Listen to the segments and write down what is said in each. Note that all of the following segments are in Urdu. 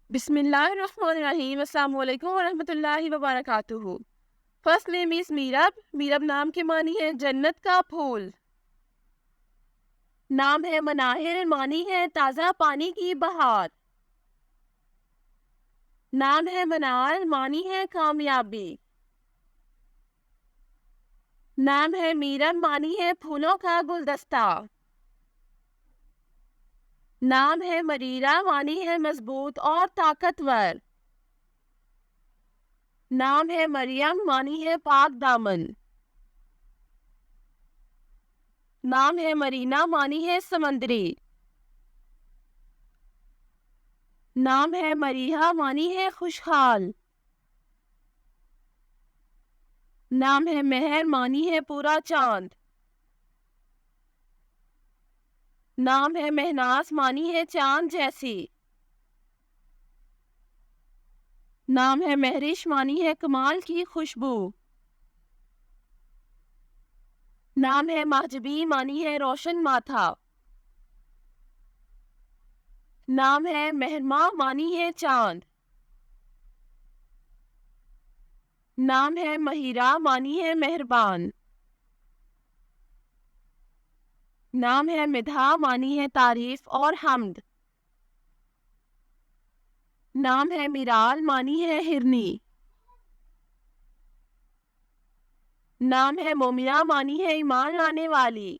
بسم اللہ الرحمن الرحیم۔ السلام علیکم ورحمۃ اللہ وبرکاتہ۔ فرسٹ نیم از میرب۔ میرب نام کے معنی ہے جنت کا پھول۔ نام ہے مناہر، معنی ہے تازہ پانی کی بہار۔ نام ہے منال، معنی ہے کامیابی۔ نام ہے میرب، معنی ہے پھولوں کا گلدستہ۔ نام ہے مریرہ، معنی ہے مضبوط اور طاقتور۔ نام ہے مریم، معنی ہے پاک دامن۔ نام ہے مرینا، معنی ہے سمندری۔ نام ہے مریحہ، معنی ہے خوشحال۔ نام ہے مہر، معنی ہے پورا چاند۔ نام ہے مہناز، معنی ہے چاند جیسی۔ نام ہے مہرش، معنی ہے کمال کی خوشبو۔ نام ہے محجبی، معنی ہے روشن ماتھا۔ نام ہے مہرماں، معنی ہے چاند۔ نام ہے مہیرہ، معنی ہے مہربان۔ نام ہے مدحہ، معنی ہے تعریف اور حمد۔ نام ہے میرال، معنی ہے ہرنی۔ نام ہے مومنہ، معنی ہے ایمان لانے والی۔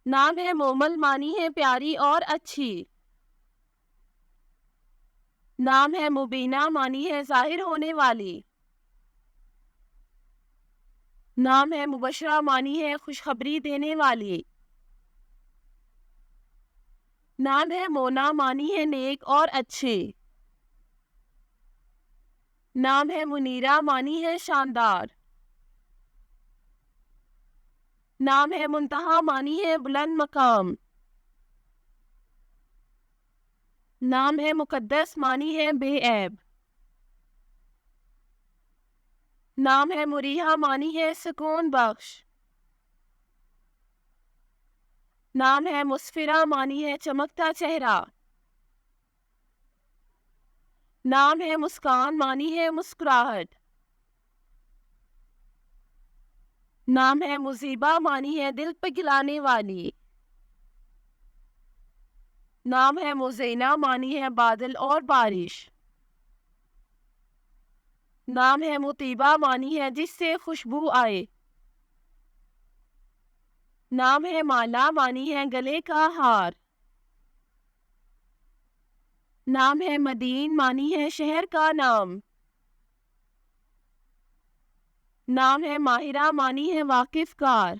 نام ہے مومل، معنی ہے پیاری اور اچھی۔ نام ہے مبینہ، معنی ہے ظاہر ہونے والی۔ نام ہے مبشرہ، معنی ہے خوشخبری دینے والی۔ نام ہے مونا، معنی ہے نیک اور اچھی۔ نام ہے منیرہ، معنی ہے شاندار۔ نام ہے منتہا، معنی ہے بلند مقام۔ نام ہے مقدس، معنی ہے بے عیب۔ نام ہے مریحہ، معنی ہے سکون بخش۔ نام ہے مسفرہ، معنی ہے چمکتا چہرہ۔ نام ہے مسکان، معنی ہے مسکراہٹ۔ نام ہے مصیبہ، معنی ہے دل پگلانے والی۔ نام ہے مزینہ، معنی ہے بادل اور بارش۔ نام ہے مطیبہ، معنی ہے جس سے خوشبو آئے۔ نام ہے مالا، معنی ہے گلے کا ہار۔ نام ہے مدین، معنی ہے شہر کا نام۔ نام ہے ماہرہ، معنی ہے واقف کار۔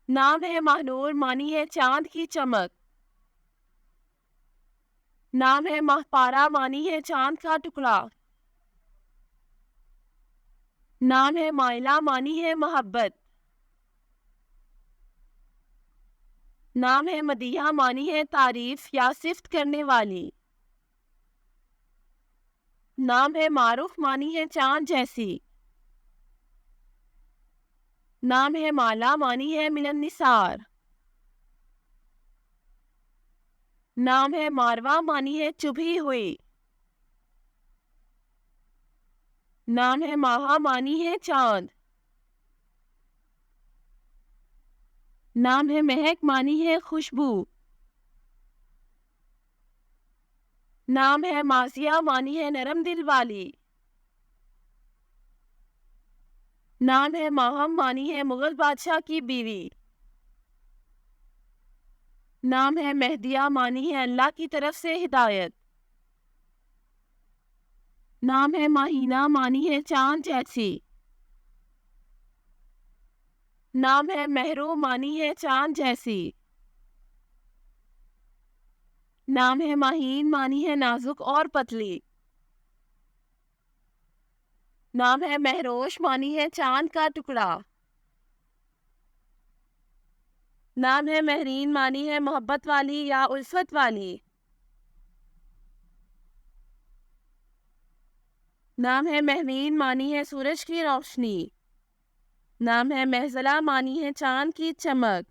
نام ہے ماہنور، معنی ہے چاند کی چمک۔ نام ہے ماہپارہ، معنی ہے چاند کا ٹکڑا۔ نام ہے مائلہ، معنی ہے محبت۔ نام ہے مدیحہ، معنی ہے تعریف یا صفت کرنے والی۔ نام ہے معروف، معنی ہے چاند جیسی۔ نام ہے مالا، معنی ہے من النثار۔ نام ہے ماروا، معنی ہے چبھی ہوئی۔ نام ہے ماہا، معنی ہے چاند۔ نام ہے مہک، معنی ہے خوشبو۔ نام ہے مازیہ، معنی ہے نرم دل والی۔ نام ہے ماہم، معنی ہے مغل بادشاہ کی بیوی۔ نام ہے مہدیہ، معنی ہے اللہ کی طرف سے ہدایت۔ نام ہے ماہینہ، معنی ہے چاند جیسی۔ نام ہے مہرو، معنی ہے چاند جیسی۔ نام ہے ماہین، معنی ہے نازک اور پتلی۔ نام ہے مہروش، معنی ہے چاند کا ٹکڑا۔ نام ہے مہرین، معنی ہے محبت والی یا الفت والی۔ نام ہے مہوین، معنی ہے سورج کی روشنی۔ نام ہے مہزلہ، معنی ہے چاند کی چمک۔